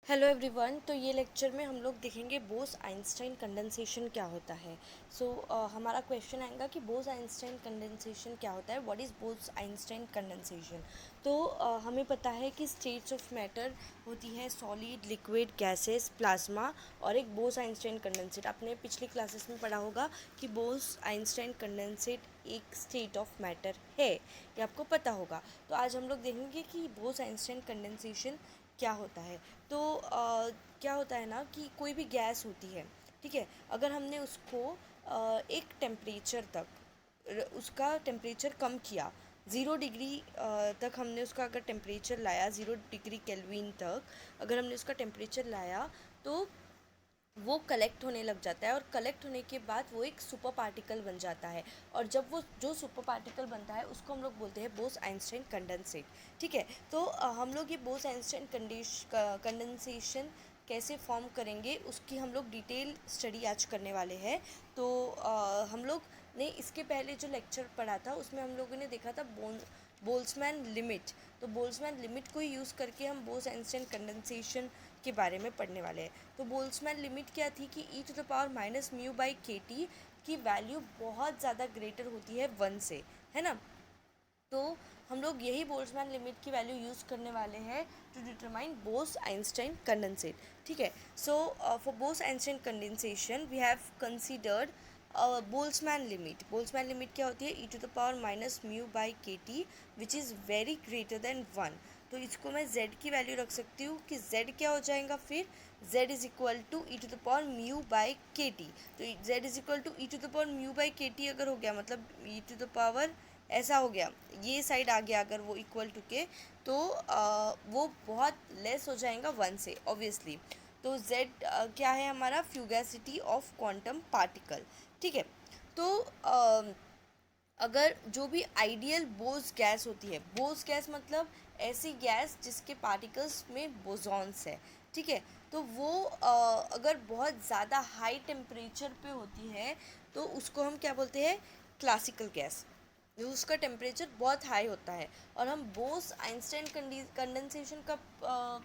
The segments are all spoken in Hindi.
Hello everyone. तो ये लेक्चर में हम लोग देखेंगे बोस आइंस्टाइन कंडेंसेशन क्या होता है। हमारा क्वेश्चन आएगा कि बोस आइंस्टाइन कंडेंसेशन क्या होता है, what is Bose Einstein condensation. हमें पता है कि स्टेट्स ऑफ मैटर होती है सॉलिड, लिक्विड, गैसेस, प्लाज्मा और एक बोस आइंस्टाइन कंडेंसेट। आपने पिछली क्लासेस में पढ़ा होगा कि बोस आइंस्टाइन कंडेंसेट एक स्टेट ऑफ मैटर है, ये आपको पता होगा। तो आज हम लोग देखेंगे कि बोस आइंस्टाइन कंडेंसेशन क्या होता है। क्या होता है ना कि कोई भी गैस होती है, ठीक है, अगर हमने उसको एक टेम्परेचर तक उसका टेम्परेचर कम किया, 0 डिग्री तक हमने उसका अगर टेम्परेचर लाया, 0 डिग्री केल्विन तक अगर हमने उसका टेम्परेचर लाया तो वो कलेक्ट होने लग जाता है, और कलेक्ट होने के बाद वो एक सुपर पार्टिकल बन जाता है। और जब वो जो सुपर पार्टिकल बनता है उसको हम लोग बोलते हैं बोस आइंस्टाइन कंडेंसेट। ठीक है, हम लोग ये बोस आइंस्टाइन कंडेंसेशन कैसे फॉर्म करेंगे उसकी हम लोग डिटेल स्टडी आज करने वाले हैं। हम लोग ने इसके पहले जो लेक्चर पढ़ा था उसमें हम लोगों ने देखा था बोल्ट्जमैन लिमिट। तो बोल्ट्जमैन लिमिट को यूज़ करके हम बोस आइंस्टाइन कंडेंसेशन के बारे में पढ़ने वाले हैं। तो बोल्ट्जमैन लिमिट क्या थी कि e⁻μ/kT की वैल्यू बहुत ज़्यादा ग्रेटर होती है 1 से, है ना। तो हम लोग यही बोल्ट्जमैन लिमिट की वैल्यू यूज़ करने वाले हैं to determine Bose Einstein condensate. ठीक है, for Bose Einstein condensation we have considered Boltzmann limit. Boltzmann limit क्या होती है, e⁻μ/kT which is very greater than 1। तो इसको मैं z की वैल्यू रख सकती हूँ कि z क्या हो जाएगा, फिर z is equal to e⁻μ/kT। तो z is equal to e⁻μ/kT अगर हो गया, मतलब ऐसा हो गया, ये साइड आ गया अगर वो इक्वल टू के, तो वो बहुत लेस हो जाएगा 1 से ऑब्वियसली। तो z क्या है हमारा, फ्यूगैसिटी ऑफ क्वांटम पार्टिकल। ठीक है, तो अगर जो भी आइडियल बोस गैस होती है, बोस गैस मतलब ऐसी गैस जिसके पार्टिकल्स में बोसॉन्स है, ठीक है, तो वो अगर बहुत ज़्यादा हाई टेम्परेचर पे होती है तो उसको हम क्या बोलते हैं, क्लासिकल गैस। उसका टेम्परेचर बहुत हाई होता है। और हम बोस आइंस्टाइन कंडेंसेशन कब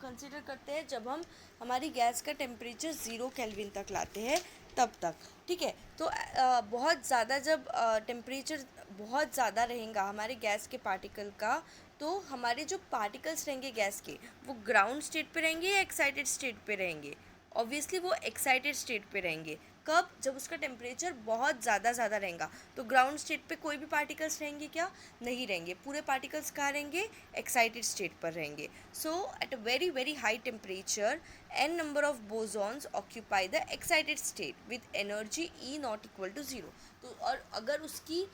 कंसिडर करते हैं, जब हम हमारी गैस का टेम्परेचर 0 केल्विन तक लाते हैं, तब तक। ठीक है, बहुत ज़्यादा जब टेम्परेचर बहुत ज़्यादा रहेगा हमारे गैस के पार्टिकल का, तो हमारे जो पार्टिकल्स रहेंगे गैस के, वो ग्राउंड स्टेट पे रहेंगे या एक्साइटेड स्टेट पे रहेंगे। ऑब्वियसली वो एक्साइटेड स्टेट पे रहेंगे। कब, जब उसका टेम्परेचर बहुत ज़्यादा रहेगा। तो ग्राउंड स्टेट पे कोई भी पार्टिकल्स रहेंगे क्या, नहीं रहेंगे। पूरे पार्टिकल्स कहाँ रहेंगे, एक्साइटेड स्टेट पर रहेंगे। So at a very very high temperature n number of bosons occupy the excited state with energy E ≠ 0। तो और अगर उसकी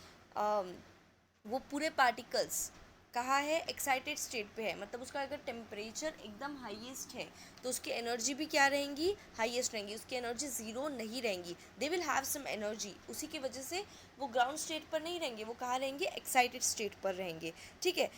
वो पूरे पार्टिकल्स कहाँ है, एक्साइटेड स्टेट पे है, मतलब उसका अगर टेम्परेचर एकदम हाईएस्ट है तो उसकी एनर्जी भी क्या रहेंगी, हाईएस्ट रहेंगी। उसकी एनर्जी 0 नहीं रहेंगी, they will have some energy. उसी की वजह से वो ग्राउंड स्टेट पर नहीं रहेंगे, वो कहाँ रहेंगे, एक्साइटेड स्टेट पर रहेंगे। ठीक है, E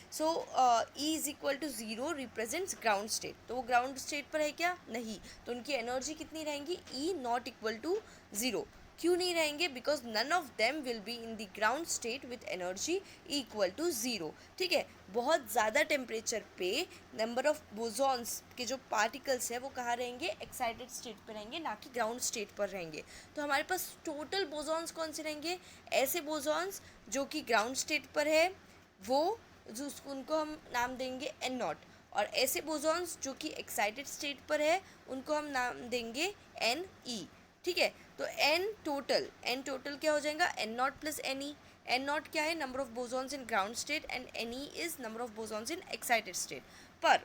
= 0 रिप्रेजेंट्स ग्राउंड स्टेट। तो वो ग्राउंड स्टेट पर है क्या, नहीं, तो उनकी एनर्जी कितनी रहेंगी, E ≠ 0। क्यों नहीं रहेंगे, because none of them will be in the ground state with energy E = 0। ठीक है, बहुत ज़्यादा टेम्परेचर पे नंबर ऑफ बोसॉन्स के जो पार्टिकल्स है वो कहाँ रहेंगे, एक्साइटेड स्टेट पे रहेंगे, ना कि ग्राउंड स्टेट पर रहेंगे। तो हमारे पास टोटल बोसॉन्स कौन से रहेंगे, ऐसे बोसॉन्स जो कि ग्राउंड स्टेट पर है, वो जो उनको हम नाम देंगे n0। और ऐसे बोसॉन्स जो कि एक्साइटेड स्टेट पर है उनको हम नाम देंगे Ne। ठीक है, तो एन टोटल क्या हो जाएगा, n0 + Ne। n0 क्या है, number of bosons in ground state, and Ne is number of bosons in excited state. पर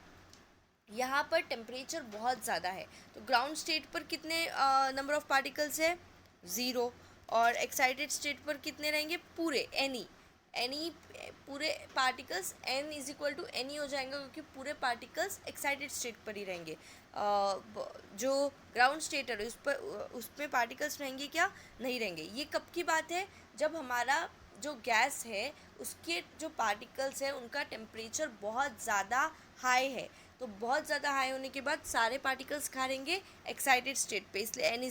यहाँ पर टेम्परेचर बहुत ज़्यादा है, तो ग्राउंड स्टेट पर कितने नंबर ऑफ पार्टिकल्स है, 0। और एक्साइटेड स्टेट पर कितने रहेंगे, पूरे एनी पूरे पार्टिकल्स n = Ne हो जाएंगे, क्योंकि पूरे पार्टिकल्स एक्साइटेड स्टेट पर ही रहेंगे। जो ग्राउंड स्टेट है उस पर पार्टिकल्स रहेंगे क्या, नहीं रहेंगे। ये कब की बात है, जब हमारा जो गैस है उसके जो पार्टिकल्स है उनका टेम्परेचर बहुत ज़्यादा हाई है। तो बहुत ज़्यादा हाई होने के बाद सारे पार्टिकल्स कहाँ रहेंगे, एक्साइटेड स्टेट पे, इसलिए n =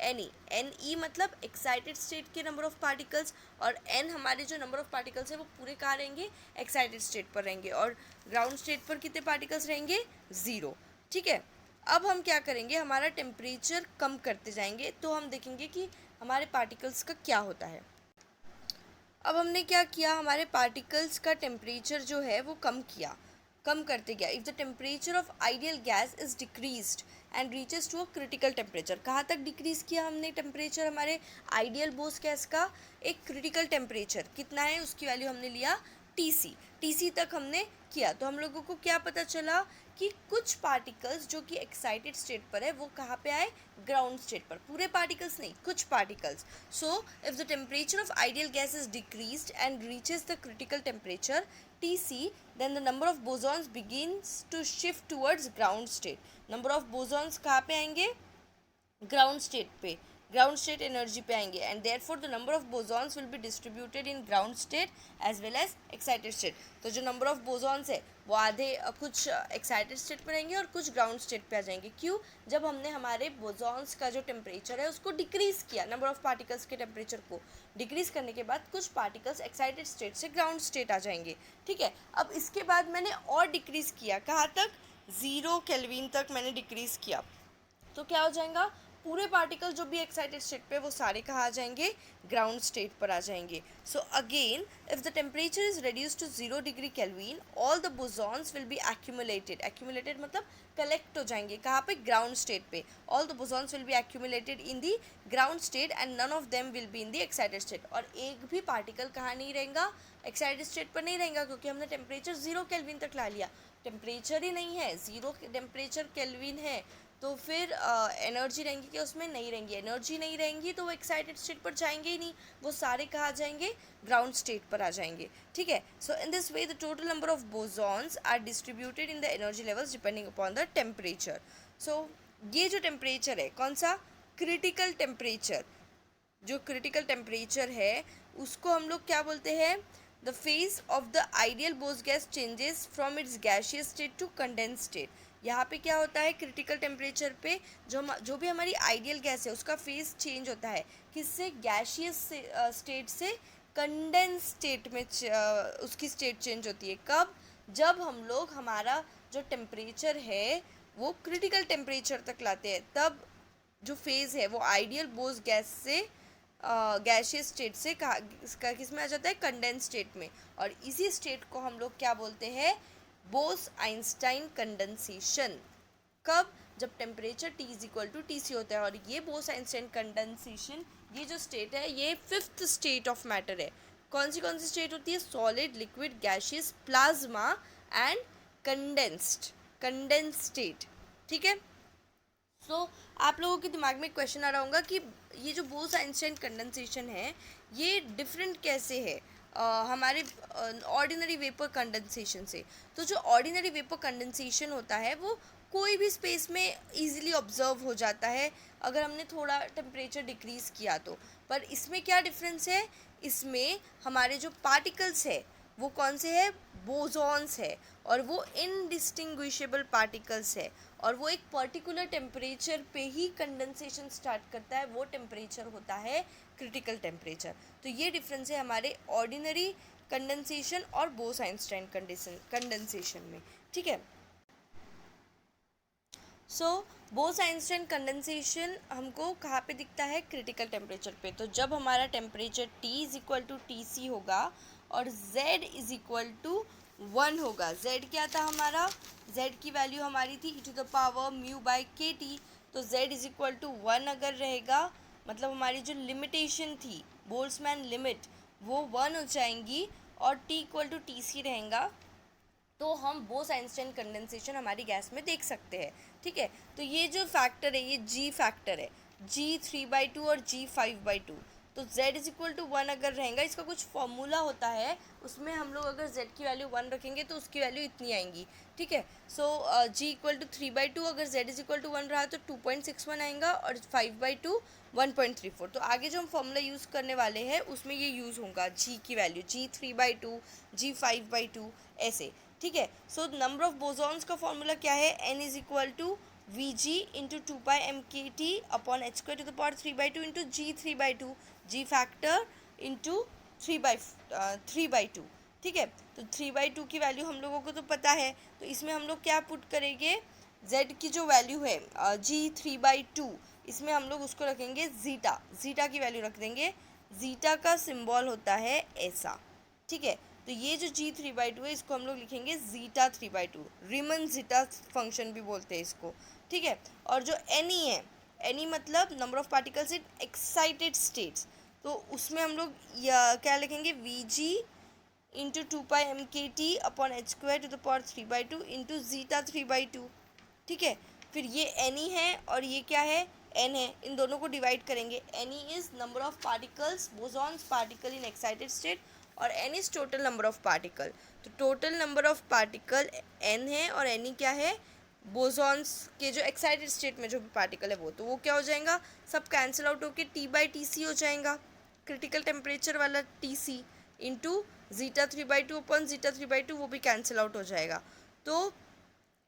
Ne। Ne मतलब एक्साइटेड स्टेट के नंबर ऑफ पार्टिकल्स, और n हमारे जो नंबर ऑफ पार्टिकल्स है वो पूरे कहाँ रहेंगे, एक्साइटेड स्टेट पर रहेंगे। और ग्राउंड स्टेट पर कितने पार्टिकल्स रहेंगे, 0। ठीक है, अब हम क्या करेंगे, हमारा टेम्परेचर कम करते जाएंगे तो हम देखेंगे कि हमारे पार्टिकल्स का क्या होता है। अब हमने क्या किया, हमारे पार्टिकल्स का टेम्परेचर जो है वो कम करते गया। If the temperature of ideal gas is decreased and reaches to a critical temperature, कहाँ तक डिक्रीज़ किया हमने टेम्परेचर हमारे आइडियल बोस गैस का, एक क्रिटिकल टेम्परेचर कितना है उसकी वैल्यू हमने लिया टीसी तक हमने किया। तो हम लोगों को क्या पता चला कि कुछ पार्टिकल्स जो कि एक्साइटेड स्टेट पर है वो कहाँ पे आए, ग्राउंड स्टेट पर, पूरे पार्टिकल्स नहीं, कुछ particles. So if the temperature of ideal gas is decreased and reaches the critical temperature Tc, then the number of bosons begins to shift towards ground state. Number of bosons कहाँ पे आएंगे, ग्राउंड स्टेट पे, ग्राउंड स्टेट एनर्जी पे आएंगे। And therefore the number of bosons will be distributed in ground state as well as excited state. तो जो नंबर ऑफ बोसॉन्स है वो आधे कुछ एक्साइटेड स्टेट पर रहेंगे और कुछ ग्राउंड स्टेट पे आ जाएंगे। क्यों, जब हमने हमारे बोसॉन्स का जो टेम्परेचर है उसको डिक्रीज़ किया, नंबर ऑफ पार्टिकल्स के टेम्परेचर को डिक्रीज़ करने के बाद कुछ पार्टिकल्स एक्साइटेड स्टेट से ग्राउंड स्टेट आ जाएंगे। ठीक है, अब इसके बाद मैंने और डिक्रीज़ किया, कहाँ तक, 0 केल्विन तक मैंने डिक्रीज़ किया। तो क्या हो जाएगा, पूरे पार्टिकल जो भी एक्साइटेड स्टेट पे वो सारे कहाँ आ जाएंगे, ग्राउंड स्टेट पर आ जाएंगे। So again if the temperature is reduced to 0 degree kelvin, all the bosons will be accumulated मतलब कलेक्ट हो जाएंगे, कहाँ पे, ग्राउंड स्टेट पे। All the bosons will be accumulated in the ground state and none of them will be in the excited state. और एक भी पार्टिकल कहाँ नहीं रहेगा, एक्साइटेड स्टेट पर नहीं रहेगा, क्योंकि हमने टेम्परेचर 0 केल्विन तक ला लिया। टेम्परेचर ही नहीं है, 0 टेम्परेचर केल्विन है, तो फिर एनर्जी रहेंगी कि उसमें नहीं रहेंगी, एनर्जी नहीं रहेंगी तो वो एक्साइटेड स्टेट पर जाएंगे ही नहीं, वो सारे कहाँ आ जाएंगे, ग्राउंड स्टेट पर आ जाएंगे। ठीक है, so in this way the total number of bosons are distributed in the energy levels depending upon the temperature. So ये जो टेम्परेचर है, कौन सा, क्रिटिकल टेम्परेचर, जो क्रिटिकल टेम्परेचर है उसको हम लोग क्या बोलते हैं, the phase of the ideal Bose gas changes from its gaseous state to condense state. यहाँ पे क्या होता है, क्रिटिकल टेम्परेचर पे जो भी हमारी आइडियल गैस है उसका फेज चेंज होता है, किससे, गैशियस स्टेट से कंडेंस स्टेट में उसकी स्टेट चेंज होती है। कब, जब हम लोग हमारा जो टेम्परेचर है वो क्रिटिकल टेम्परेचर तक लाते हैं, तब जो फेज़ है वो आइडियल बोस गैस से गैशियस स्टेट से किस में आ जाता है, कंडेंस स्टेट में। और इसी स्टेट को हम लोग क्या बोलते हैं, बोस आइंस्टाइन कंडेंसेशन। कब, जब temperature T is equal to TC होता है। और ये बोस आइंस्टाइन कंडेंसेशन, ये जो स्टेट है ये 5th स्टेट ऑफ मैटर है। कौन सी स्टेट होती है, solid, liquid, gaseous, plasma and condensed state. ठीक है, सो आप लोगों के दिमाग में क्वेश्चन आ रहा होगा कि ये जो बोस आइंस्टाइन कंडेंसेशन है ये डिफरेंट कैसे है हमारे ऑर्डिनरी वेपर कंडेंसेशन से। तो जो ऑर्डिनरी वेपर कंडेंसेशन होता है वो कोई भी स्पेस में इजीली ऑब्जर्व हो जाता है अगर हमने थोड़ा टेम्परेचर डिक्रीज़ किया तो। पर इसमें क्या डिफरेंस है, इसमें हमारे जो पार्टिकल्स है वो कौन से है, बोसॉन्स है, और वो इनडिस्टिंग्विशेबल पार्टिकल्स है, और वो एक पर्टिकुलर टेम्परेचर पे ही कंडेंसेशन स्टार्ट करता है, वो टेम्परेचर होता है क्रिटिकल टेम्परेचर। तो ये डिफरेंस है हमारे ऑर्डिनरी कंडेंसेशन और बोस आइंस्टाइन कंडेंसेशन में। ठीक है, सो बोस आइंस्टाइन कंडेंसेशन हमको कहाँ पे दिखता है, क्रिटिकल टेम्परेचर पे। तो जब हमारा temperature T is equal to TC होगा और Z इज इक्वल टू 1 होगा। Z क्या था हमारा, Z की वैल्यू हमारी थी e⁻μ/kT। तो Z इज इक्वल टू 1 अगर रहेगा मतलब हमारी जो लिमिटेशन थी, बोल्ट्जमैन लिमिट, वो 1 हो जाएंगी और T इक्वल टू TC रहेगा, तो हम बोस आइंस्टाइन कंडेंसेशन हमारी गैस में देख सकते हैं। ठीक है, तो ये जो फैक्टर है ये G फैक्टर है, G 3/2 और G 5/2। तो Z इज इक्वल टू 1 अगर रहेगा, इसका कुछ फॉर्मूला होता है उसमें हम लोग अगर Z की वैल्यू 1 रखेंगे तो उसकी वैल्यू इतनी आएंगी। ठीक है, सो G इक्वल टू 3/2, अगर Z इज इक्वल टू 1 रहा तो 2.61 आएगा और 5/2 1.34। तो आगे जो हम फॉर्मूला यूज़ करने वाले हैं उसमें ये यूज़ होगा, G की वैल्यू G 3/2, G 5/2 ऐसे। ठीक है, सो नंबर ऑफ बोसॉन्स का फॉर्मूला क्या है, N is equal to Vg into 2πmkt upon h²3/2 into G 3/2, G factor into 3/2। ठीक है, तो 3/2 की वैल्यू हम लोगों को तो पता है, तो इसमें हम लोग क्या पुट करेंगे, z की जो वैल्यू है g3/2, इसमें हम लोग उसको रखेंगे जीटा, जीटा की वैल्यू रख देंगे। जीटा का सिंबल होता है ऐसा, ठीक है। तो ये जो g3/2 है इसको हम लोग लिखेंगे जीटा 3/2, रिमन जीटा फंक्शन भी बोलते हैं इसको, ठीक है। और जो एनी है, एनी मतलब number of particles in excited states, तो उसमें हम लोग क्या लिखेंगे, वी जी into 2π m/kT upon h² into zeta 3/2, ठीक है। फिर ये एनी है और ये क्या है, एन है, इन दोनों को डिवाइड करेंगे। N E is number of particles, bosons particle in excited state, और N is total number of particle. तो total number of particle N है और एनी क्या है, बोसॉन्स के जो एक्साइटेड स्टेट में जो भी पार्टिकल है वो, तो वो क्या हो जाएगा, सब कैंसिल आउट होके T/Tc हो जाएगा, क्रिटिकल टेम्परेचर वाला Tc into zeta 3/2 upon zeta 3/2, वो भी कैंसिल आउट हो जाएगा। तो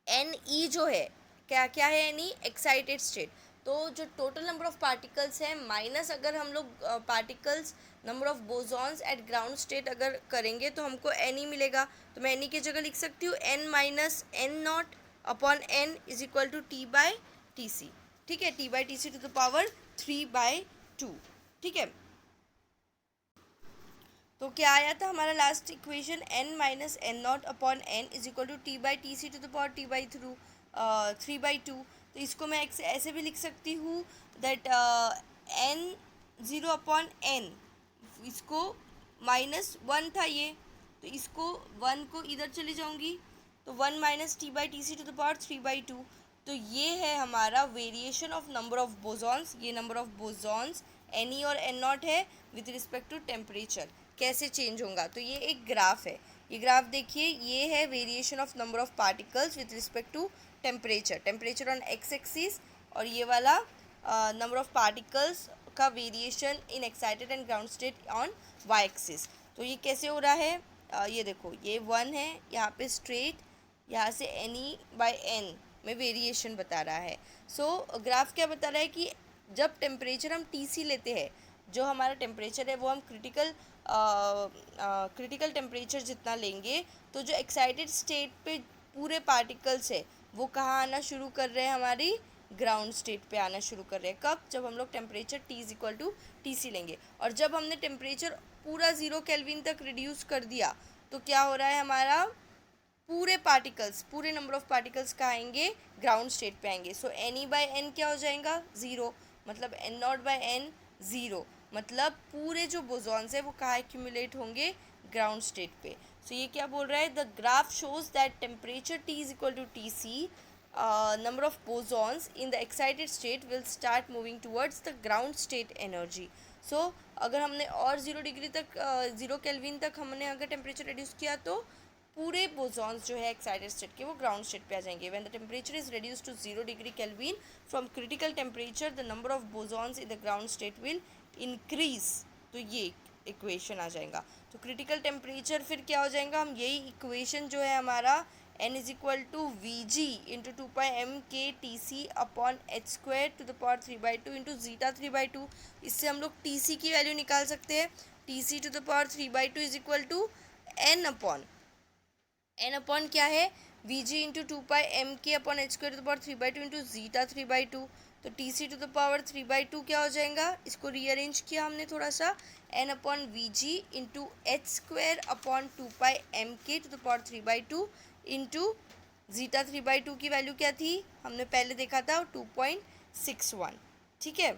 एन ई जो है, क्या क्या है, एन ई एक्साइटेड स्टेट। तो जो टोटल नंबर ऑफ पार्टिकल्स है माइनस अगर हम लोग particles number of bosons eight ground state अगर करेंगे तो हमको एन ई मिलेगा। तो मैं एन ई की जगह लिख सकती हूँ n minus n not upon n is equal to T/Tc, ठीक है, T/Tc टू द पावर 3/2, ठीक है। तो क्या आया था हमारा last equation, n minus n not upon n is equal to T/Tc to the power 3/2। तो इसको मैं ऐसे भी लिख सकती हूँ दैट n0 अपॉन n, इसको -1 था ये, तो इसको 1 को इधर चली जाऊँगी, तो 1 minus T/Tc to the power 3/2। तो ये है हमारा variation of number of bosons, ये number of bosons N E और एन नॉट है विथ रिस्पेक्ट टू टेम्परेचर, कैसे चेंज होगा। तो ये एक ग्राफ है, ये ग्राफ देखिए, ये है variation of number of particles with respect to temperature, temperature on x axis, और ये वाला नंबर ऑफ पार्टिकल्स का variation in excited and ground state on y axis. तो ये कैसे हो रहा है, ये देखो, ये 1 है, यहाँ पे स्ट्रेट, यहाँ से NE/N में वेरिएशन बता रहा है। सो ग्राफ क्या बता रहा है कि जब टेम्परेचर हम TC लेते हैं, जो हमारा टेम्परेचर है वो हम क्रिटिकल टेम्परेचर जितना लेंगे, तो जो एक्साइटेड स्टेट पे पूरे पार्टिकल्स है वो कहाँ आना शुरू कर रहे हैं, हमारी ग्राउंड स्टेट पे आना शुरू कर रहे हैं। कब, जब हम लोग temperature T is equal to TC लेंगे। और जब हमने टेम्परेचर पूरा 0 केल्विन तक रिड्यूस कर दिया तो क्या हो रहा है, हमारा पूरे पार्टिकल्स, पूरे नंबर ऑफ पार्टिकल्स कहाँ आएंगे, ग्राउंड स्टेट पे आएंगे। सो NE/N क्या हो जाएगा, 0, मतलब N0/N 0, मतलब पूरे जो बोसॉन्स है वो कहाँ एक्यूमुलेट होंगे, ग्राउंड स्टेट पे। सो ये क्या बोल रहा है, the graph shows that temperature T is equal to TC, number of bosons in the excited state will start moving towards the ground state energy. So अगर हमने और 0 डिग्री तक 0 केल्विन तक हमने अगर टेम्परेचर रिड्यूस किया तो पूरे बोसॉन्स जो है एक्साइटेड स्टेट के वो ग्राउंड स्टेट पे आ जाएंगे। When the temperature is reduce to 0 degree kelvin from critical temperature the number of bosons in the ground state will increase. तो ये इक्वेशन आ जाएगा। तो क्रिटिकल टेम्परेचर फिर क्या हो जाएगा, हम यही इक्वेशन जो है हमारा n is equal to v ji into 2πm/kTc upon h² to the power 3/2 into zeta 3/2, इससे हम लोग TC की वैल्यू निकाल सकते हैं। TC टू the power 3/2 is equal to n upon क्या है, v ji into 2πm/k upon h² to the power 3/2 into zeta 3/2। तो TC टू द पावर 3/2 क्या हो जाएगा, इसको रीअरेंज किया हमने थोड़ा सा, n upon v ji into h² upon 2πm/k to the power 3/2 into zeta 3/2 की वैल्यू क्या थी, हमने पहले देखा था 2.61, ठीक है।